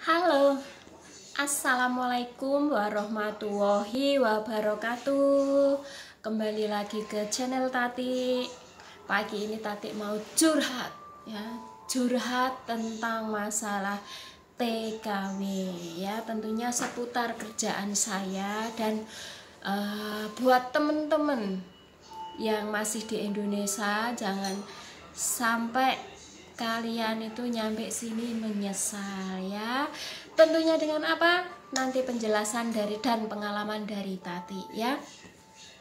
Halo, Assalamualaikum warahmatullahi wabarakatuh. Kembali lagi ke channel Tati. Pagi ini Tati mau curhat ya, curhat tentang masalah TKW ya, tentunya seputar kerjaan saya dan buat temen-temen yang masih di Indonesia, jangan sampai kalian itu nyampe sini menyesal ya. Tentunya dengan apa? Nanti penjelasan dari dan pengalaman dari Tati ya.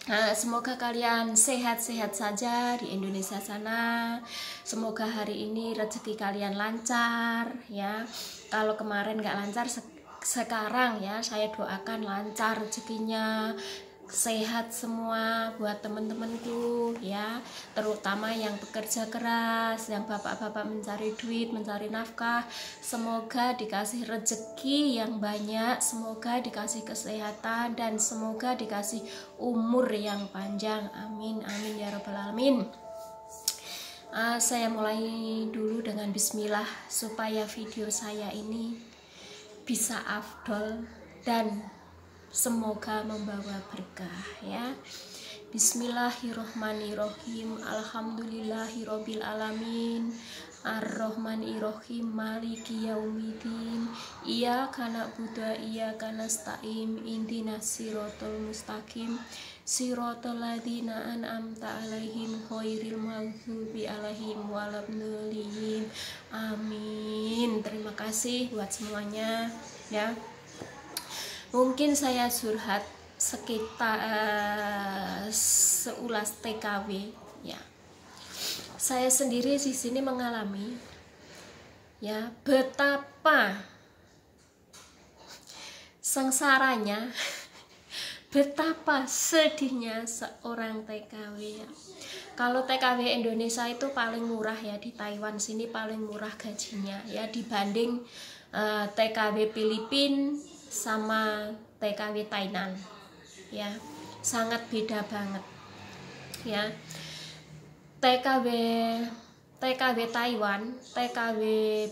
Nah, semoga kalian sehat-sehat saja di Indonesia sana. Semoga hari ini rezeki kalian lancar ya. Kalau kemarin nggak lancar, sekarang ya saya doakan lancar rezekinya, sehat semua buat teman-temanku ya, terutama yang bekerja keras, yang bapak-bapak mencari duit, mencari nafkah. Semoga dikasih rezeki yang banyak, semoga dikasih kesehatan, dan semoga dikasih umur yang panjang. Amin amin ya rabbal alamin. Saya mulai dulu dengan bismillah supaya video saya ini bisa afdol dan semoga membawa berkah ya. Bismillahirrohmanirrohim. Alhamdulillahirobbil alamin. Ar-Rahmanirrohim. Maliki yaumidin. Iyyaka na'budu wa iyyaka nasta'in. Ihdinas siratal mustaqim. Siratal ladzina an'amta 'alaihim ghairil maghdubi alaihim waladdallin. Amin. Terima kasih buat semuanya ya. Mungkin saya curhat sekitar seulas TKW ya. Saya sendiri di sini mengalami ya betapa sengsaranya, betapa sedihnya seorang TKW ya. Kalau TKW Indonesia itu paling murah ya, di Taiwan sini paling murah gajinya ya dibanding TKW Filipina sama TKW Thailand ya, sangat beda banget ya. TKW Taiwan, TKW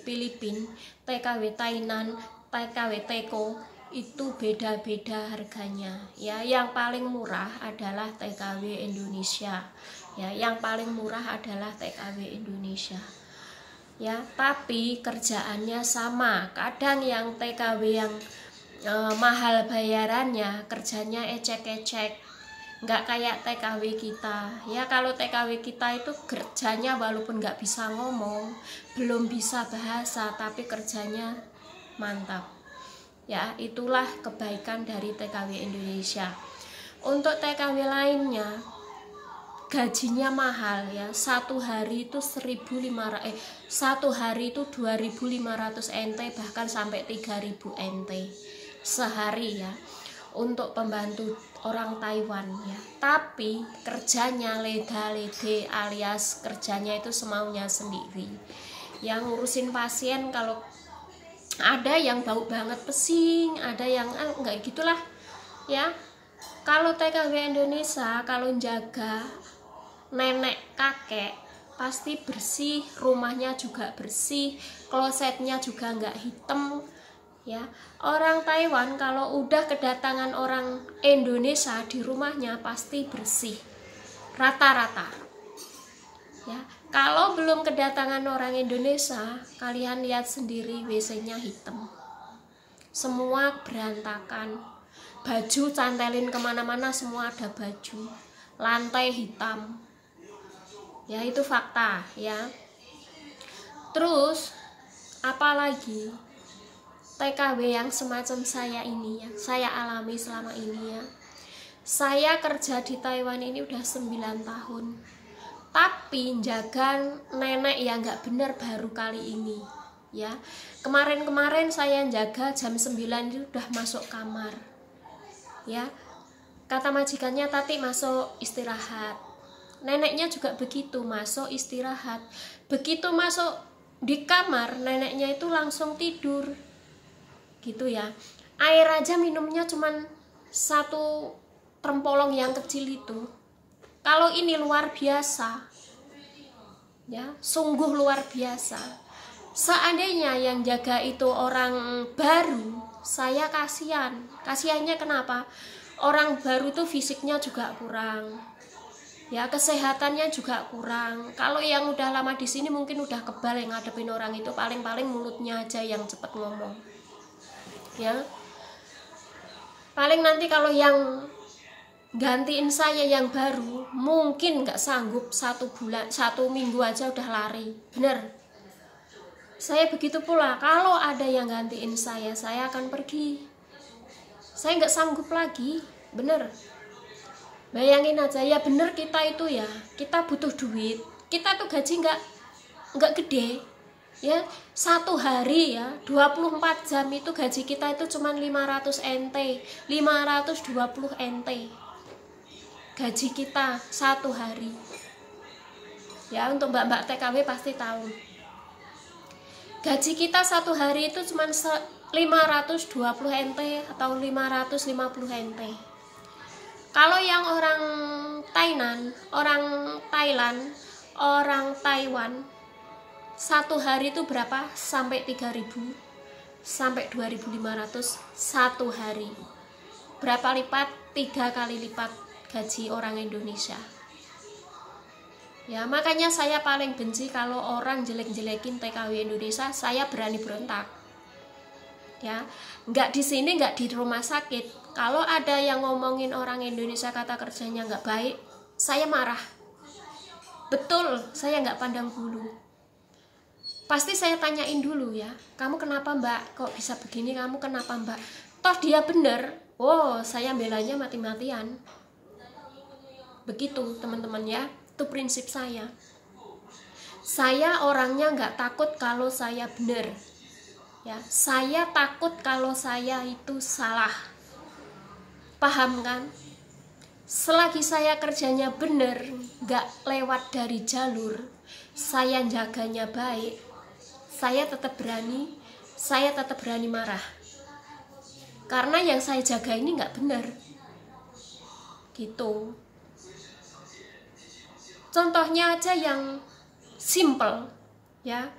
Filipina, TKW Thailand, TKW Teko itu beda-beda harganya ya. Yang paling murah adalah TKW Indonesia ya, yang paling murah adalah TKW Indonesia ya, tapi kerjaannya sama. Kadang yang TKW yang mahal bayarannya, kerjanya ecek-ecek, nggak kayak TKW kita ya. Kalau TKW kita itu kerjanya walaupun nggak bisa ngomong, belum bisa bahasa, tapi kerjanya mantap ya. Itulah kebaikan dari TKW Indonesia. Untuk TKW lainnya gajinya mahal ya, satu hari itu 1.500 satu hari itu 2.500 NT, bahkan sampai 3.000 NT sehari ya, untuk pembantu orang Taiwan ya. Tapi kerjanya leda-lede, alias kerjanya itu semaunya sendiri. Yang ngurusin pasien, kalau ada yang bau banget pesing, ada yang enggak gitulah ya. Kalau TKW Indonesia, kalau jaga nenek kakek pasti bersih, rumahnya juga bersih, klosetnya juga nggak hitam ya. Orang Taiwan kalau udah kedatangan orang Indonesia di rumahnya pasti bersih rata-rata ya. Kalau belum kedatangan orang Indonesia, kalian lihat sendiri, WC-nya hitam, semua berantakan, baju cantelin kemana-mana, semua ada baju, lantai hitam ya, itu fakta ya. Terus apalagi TKW yang semacam saya ini ya, saya alami selama ini ya. Saya kerja di Taiwan ini udah 9 tahun, tapi jaga nenek yang nggak bener baru kali ini ya. Kemarin-kemarin saya jaga jam 9 itu udah masuk kamar ya. Kata majikannya, Tati masuk istirahat. Neneknya juga begitu, masuk istirahat. Begitu masuk di kamar, neneknya itu langsung tidur gitu ya. Air aja minumnya cuman satu trempolong yang kecil itu. Kalau ini luar biasa ya, sungguh luar biasa. Seandainya yang jaga itu orang baru, saya kasihan. Kasihannya kenapa? Orang baru tuh fisiknya juga kurang, ya kesehatannya juga kurang. Kalau yang udah lama di sini mungkin udah kebal yang ngadepin orang itu, paling-paling mulutnya aja yang cepet ngomong, ya. Paling nanti kalau yang gantiin saya yang baru mungkin nggak sanggup 1 bulan, 1 minggu aja udah lari, bener. Saya begitu pula, kalau ada yang gantiin saya akan pergi. Saya nggak sanggup lagi, bener. Bayangin aja, ya bener, kita itu ya, kita butuh duit. Kita tuh gaji nggak gede, ya. 1 hari ya, 24 jam itu gaji kita itu cuma 500 NT, 520 NT. Gaji kita 1 hari. Ya, untuk mbak-mbak TKW pasti tahu. Gaji kita 1 hari itu cuma 520 NT atau 550 NT. Kalau yang orang Thailand, orang Taiwan 1 hari itu berapa? Sampai 3.000 sampai 2.500 1 hari. Berapa lipat? 3 kali lipat gaji orang Indonesia. Ya, makanya saya paling benci kalau orang jelek-jelekin TKW Indonesia. Saya berani berontak. Ya, nggak di sini, nggak di rumah sakit. Kalau ada yang ngomongin orang Indonesia kata kerjanya nggak baik, saya marah. Betul, saya nggak pandang bulu. Pasti saya tanyain dulu ya, kamu kenapa mbak? Kok bisa begini? Kamu kenapa mbak? Toh dia bener, oh saya belanya mati-matian. Begitu teman-teman ya. Itu prinsip saya. Saya orangnya nggak takut kalau saya benar, ya. Saya takut kalau saya itu salah. Paham kan? Selagi saya kerjanya benar, nggak lewat dari jalur, saya jaganya baik, saya tetap berani marah. Karena yang saya jaga ini nggak benar, gitu. Contohnya aja yang simple, ya.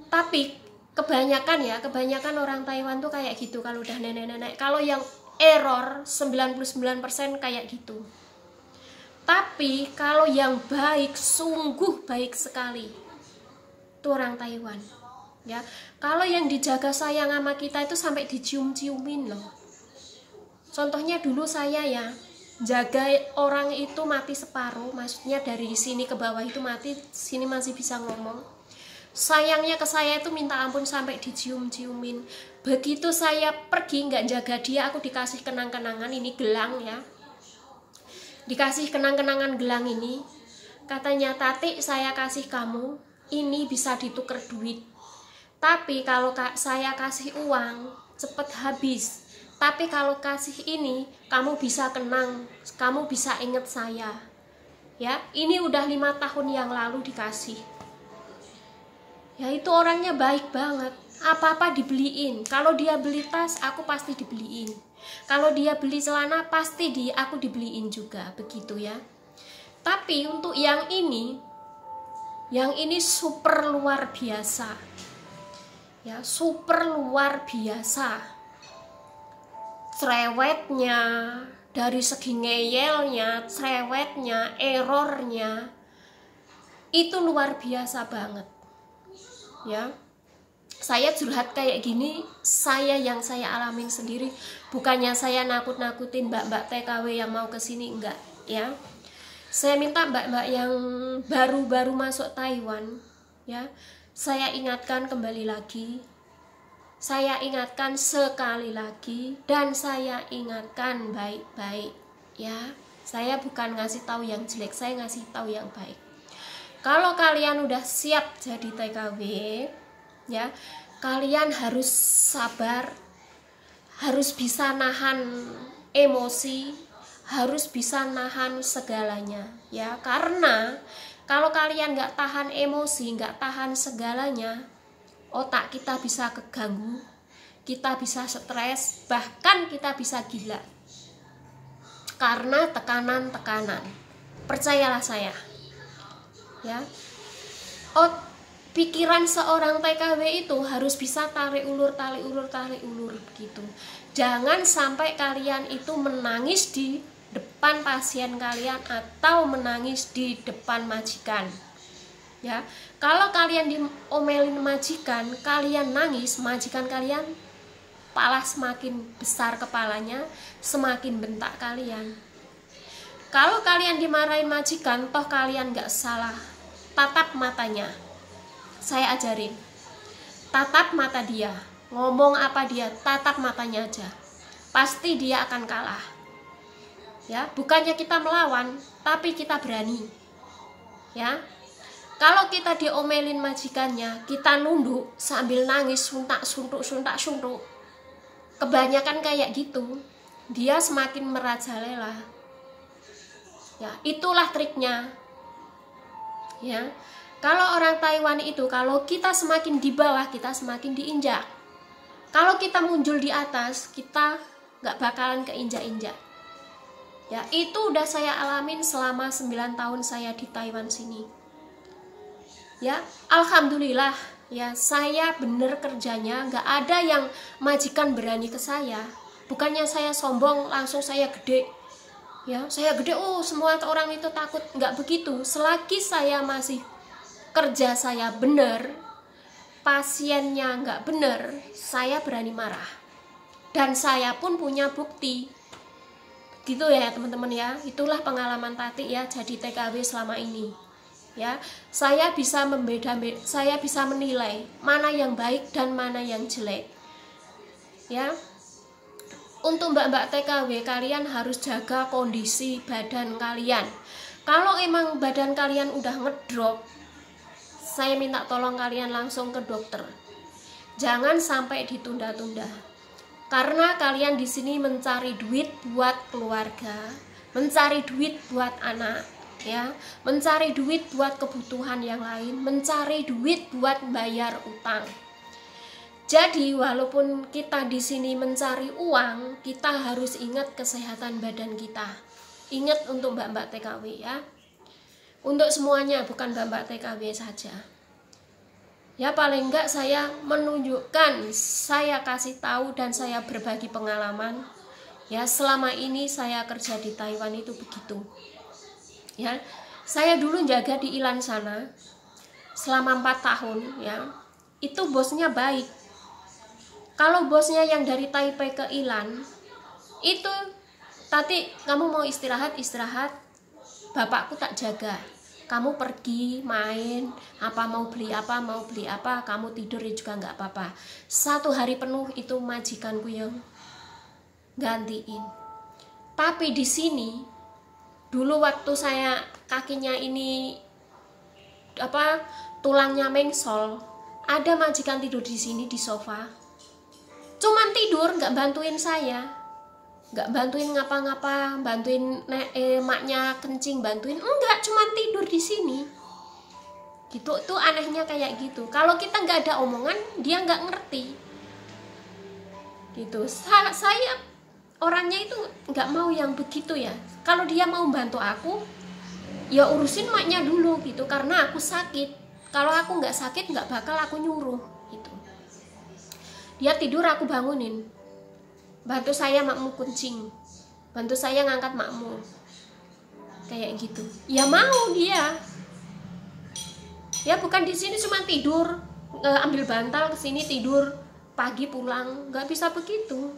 Tapi kebanyakan orang Taiwan tuh kayak gitu kalau udah nenek-nenek. Kalau yang error 99% kayak gitu. Tapi kalau yang baik, sungguh baik sekali, itu orang Taiwan, ya. Kalau yang dijaga sayang sama kita itu sampai dicium-ciumin loh. Contohnya dulu saya ya, jaga orang itu mati separuh, maksudnya dari sini ke bawah itu mati, sini masih bisa ngomong. Sayangnya ke saya itu minta ampun sampai dicium-ciumin. Begitu saya pergi nggak jaga dia, aku dikasih kenang-kenangan, ini gelang ya. Dikasih kenang-kenangan gelang ini. Katanya, Tati saya kasih kamu, ini bisa ditukar duit. Tapi kalau saya kasih uang, cepet habis. Tapi kalau kasih ini, kamu bisa kenang, kamu bisa inget saya. Ya, ini udah 5 tahun yang lalu dikasih. Ya, itu orangnya baik banget. Apa-apa dibeliin. Kalau dia beli tas, aku pasti dibeliin. Kalau dia beli celana, pasti aku dibeliin juga, begitu ya. Tapi untuk yang ini super luar biasa. Ya, super luar biasa. Cerewetnya, dari segi ngeyelnya, cerewetnya, errornya, itu luar biasa banget, ya. Saya curhat kayak gini, yang saya alamin sendiri. Bukannya saya nakut-nakutin mbak-mbak TKW yang mau kesini, enggak, ya. Saya minta mbak-mbak yang baru-baru masuk Taiwan, ya, saya ingatkan kembali lagi. Saya ingatkan sekali lagi, dan saya ingatkan baik-baik, ya. Saya bukan ngasih tahu yang jelek, saya ngasih tahu yang baik. Kalau kalian udah siap jadi TKW, ya, kalian harus sabar, harus bisa nahan emosi, harus bisa nahan segalanya, ya. Karena kalau kalian nggak tahan emosi, nggak tahan segalanya, otak kita bisa keganggu, kita bisa stres, bahkan kita bisa gila karena tekanan-tekanan. Percayalah saya, ya. pikiran seorang TKW itu harus bisa tarik ulur gitu. Jangan sampai kalian itu menangis di depan pasien kalian atau menangis di depan majikan. Ya, kalau kalian diomelin majikan, kalian nangis, majikan kalian pala semakin besar kepalanya, semakin bentak kalian. Kalau kalian dimarahin majikan, toh kalian nggak salah, tatap matanya. Saya ajarin, tatap mata dia, ngomong apa dia, tatap matanya aja, pasti dia akan kalah. Ya, bukannya kita melawan, tapi kita berani. Ya, kalau kita diomelin majikannya, kita nunduk sambil nangis, suntuk, kebanyakan kayak gitu, dia semakin merajalela. Ya, itulah triknya. Ya, kalau orang Taiwan itu, kalau kita semakin di bawah, kita semakin diinjak. Kalau kita muncul di atas, kita nggak bakalan keinjak-injak. Ya, itu udah saya alamin selama 9 tahun saya di Taiwan sini. Ya, alhamdulillah, ya saya bener kerjanya, nggak ada yang majikan berani ke saya. Bukannya saya sombong, langsung saya gede. Ya, saya gede, oh semua orang itu takut. Nggak begitu. Selagi saya masih kerja saya bener, pasiennya nggak bener, saya berani marah. Dan saya pun punya bukti. Gitu ya teman-teman ya. Itulah pengalaman Tati ya jadi TKW selama ini. Ya, saya bisa saya bisa menilai mana yang baik dan mana yang jelek. Ya. Untuk mbak-mbak TKW, kalian harus jaga kondisi badan kalian. Kalau emang badan kalian udah ngedrop, saya minta tolong kalian langsung ke dokter. Jangan sampai ditunda-tunda. Karena kalian di sini mencari duit buat keluarga, mencari duit buat anak, ya, mencari duit buat kebutuhan yang lain, mencari duit buat bayar utang. Jadi walaupun kita di sini mencari uang, kita harus ingat kesehatan badan kita. Ingat untuk mbak-mbak TKW ya. Untuk semuanya, bukan mbak-mbak TKW saja. Ya paling enggak saya menunjukkan, saya kasih tahu dan saya berbagi pengalaman. Ya selama ini saya kerja di Taiwan itu begitu. Ya, saya dulu jaga di Ilan sana selama 4 tahun ya. Itu bosnya baik. Kalau bosnya yang dari Taipei ke Ilan, itu Tati kamu mau istirahat, bapakku tak jaga. Kamu pergi main, mau beli apa, kamu tidur juga nggak apa-apa. 1 hari penuh itu majikanku yang gantiin. Tapi di sini dulu waktu saya kakinya ini tulangnya mengsol, ada majikan tidur di sini di sofa. Cuman tidur, nggak bantuin saya, nggak bantuin ngapa-ngapa, bantuin maknya kencing, bantuin enggak, cuman tidur di sini. Gitu, tuh anehnya kayak gitu. Kalau kita nggak ada omongan, dia nggak ngerti. Gitu. Saya orangnya itu nggak mau yang begitu ya. Kalau dia mau bantu aku, ya urusin maknya dulu gitu. Karena aku sakit. Kalau aku nggak sakit, nggak bakal aku nyuruh. Gitu. Dia tidur, aku bangunin. Bantu saya makmu kencing, bantu saya ngangkat makmu, kayak gitu. Ya mau dia. Ya bukan di sini cuma tidur, ambil bantal ke sini tidur, pagi pulang, nggak bisa begitu.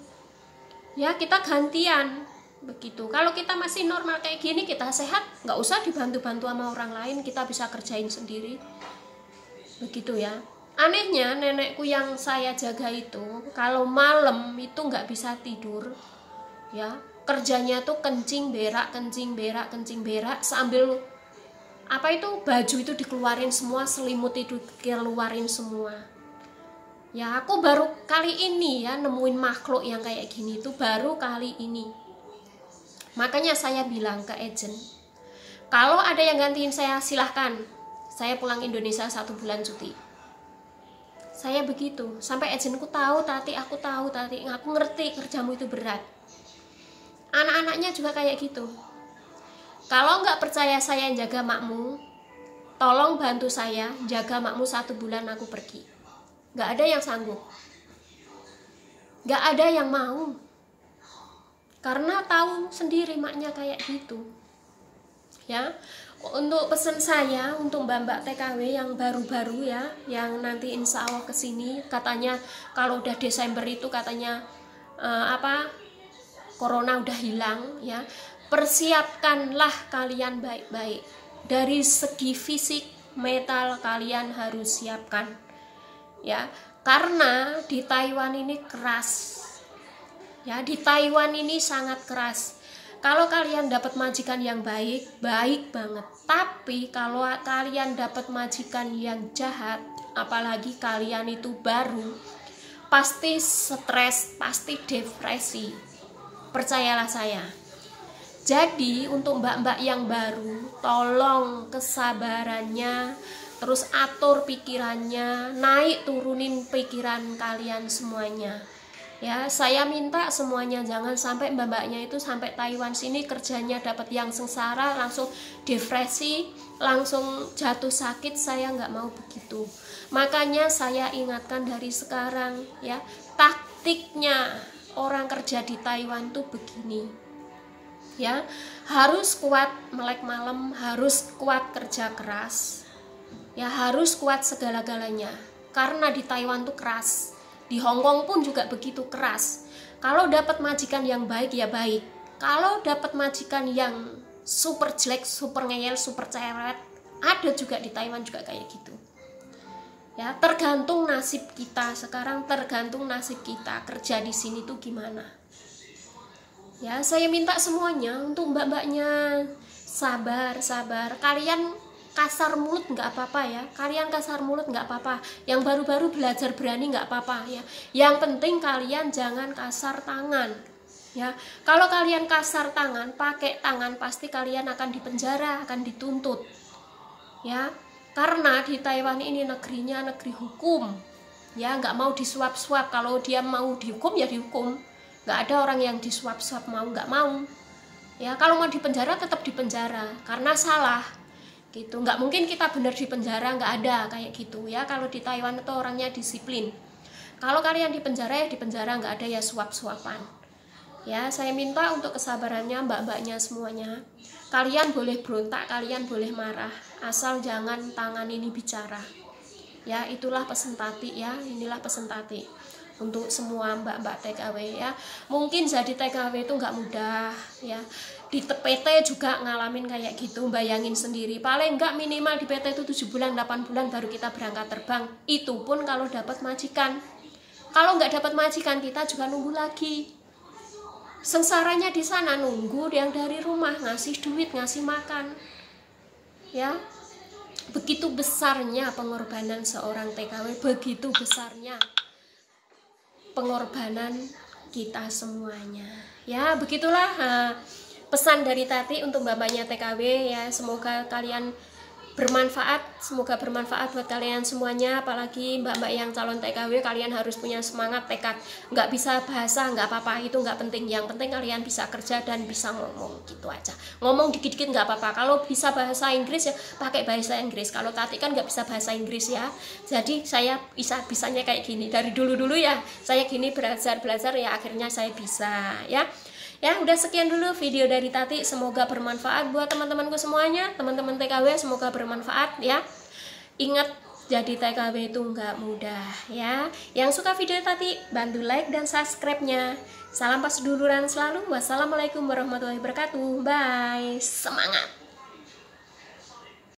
Ya kita gantian begitu. Kalau kita masih normal kayak gini, kita sehat, nggak usah dibantu-bantu sama orang lain, kita bisa kerjain sendiri. Begitu ya. Anehnya nenekku yang saya jaga itu kalau malam itu nggak bisa tidur, ya kerjanya tuh kencing berak sambil baju itu dikeluarin semua, selimut itu dikeluarin semua. Ya aku baru kali ini ya nemuin makhluk yang kayak gini itu baru kali ini. Makanya saya bilang ke agent, kalau ada yang gantiin saya silahkan, saya pulang Indonesia 1 bulan cuti. Saya begitu, sampai agentku tahu, aku ngerti kerjamu itu berat. Anak-anaknya juga kayak gitu. Kalau nggak percaya saya yang jaga makmu, tolong bantu saya jaga makmu 1 bulan aku pergi. Gak ada yang sanggup, gak ada yang mau, karena tahu sendiri maknya kayak gitu ya. Untuk pesan saya untuk mbak-mbak TKW yang baru-baru ya, yang nanti insya Allah kesini, katanya kalau udah Desember itu katanya corona udah hilang ya. Persiapkanlah kalian baik-baik, dari segi fisik, mental kalian harus siapkan ya, karena di Taiwan ini keras ya, di Taiwan ini sangat keras. Kalau kalian dapat majikan yang baik, baik banget. Tapi kalau kalian dapat majikan yang jahat, apalagi kalian itu baru, pasti stres, pasti depresi. Percayalah saya. Jadi untuk mbak-mbak yang baru, tolong kesabarannya, terus atur pikirannya, naik turunin pikiran kalian semuanya. Ya, saya minta semuanya jangan sampai mbak-mbaknya itu sampai Taiwan sini kerjanya dapat yang sengsara, langsung depresi, langsung jatuh sakit. Saya nggak mau begitu. Makanya saya ingatkan dari sekarang ya, taktiknya orang kerja di Taiwan tuh begini ya, harus kuat melek malam, harus kuat kerja keras ya, harus kuat segala-galanya, karena di Taiwan tuh keras. Di Hong Kong pun juga begitu keras. Kalau dapat majikan yang baik ya baik. Kalau dapat majikan yang super jelek, super ngeyel, super ceret, ada juga di Taiwan juga kayak gitu. Ya, tergantung nasib kita sekarang, tergantung nasib kita kerja di sini tuh gimana. Ya, saya minta semuanya untuk mbak-mbaknya sabar. Kalian kasar mulut nggak apa-apa ya, kalian kasar mulut nggak apa-apa, yang baru-baru belajar berani nggak apa-apa ya, yang penting kalian jangan kasar tangan ya. Kalau kalian kasar tangan, pakai tangan, pasti kalian akan dipenjara, akan dituntut ya, karena di Taiwan ini negerinya negeri hukum ya, nggak mau disuap-suap. Kalau dia mau dihukum ya dihukum, nggak ada orang yang disuap-suap mau nggak mau ya. Kalau mau dipenjara tetap dipenjara karena salah gitu, nggak mungkin kita benar di penjara, nggak ada kayak gitu ya. Kalau di Taiwan itu orangnya disiplin. Kalau kalian di penjara ya di penjara, nggak ada ya suap-suapan ya. Saya minta untuk kesabarannya mbak-mbaknya semuanya. Kalian boleh berontak, kalian boleh marah, asal jangan tangan ini bicara ya. Itulah pesan Tati ya, inilah pesan Tati untuk semua mbak-mbak TKW ya. Mungkin jadi TKW itu nggak mudah ya, di PT juga ngalamin kayak gitu. Bayangin sendiri, paling nggak minimal di PT itu 7 bulan 8 bulan baru kita berangkat terbang. Itu pun kalau dapat majikan. Kalau nggak dapat majikan, kita juga nunggu lagi. Sengsaranya di sana, nunggu yang dari rumah ngasih duit, ngasih makan ya. Begitu besarnya pengorbanan seorang TKW, begitu besarnya pengorbanan kita semuanya ya. Begitulah pesan dari Tati untuk mbak-mbaknya TKW ya. Semoga kalian bermanfaat, semoga bermanfaat buat kalian semuanya. Apalagi mbak-mbak yang calon TKW, kalian harus punya semangat, tekad. Nggak bisa bahasa nggak apa-apa, itu nggak penting. Yang penting kalian bisa kerja dan bisa ngomong, gitu aja. Ngomong dikit-dikit nggak apa-apa. Kalau bisa bahasa Inggris ya pakai bahasa Inggris. Kalau Tati kan nggak bisa bahasa Inggris ya, jadi saya bisanya kayak gini. Dari dulu ya saya gini, belajar ya, akhirnya saya bisa ya. Ya, udah sekian dulu video dari Tati. Semoga bermanfaat buat teman-temanku semuanya, teman-teman TKW, semoga bermanfaat ya. Ingat, jadi TKW itu nggak mudah ya. Yang suka video Tati, bantu like dan subscribe-nya. Salam pas seduluran selalu. Wassalamualaikum warahmatullahi wabarakatuh. Bye. Semangat.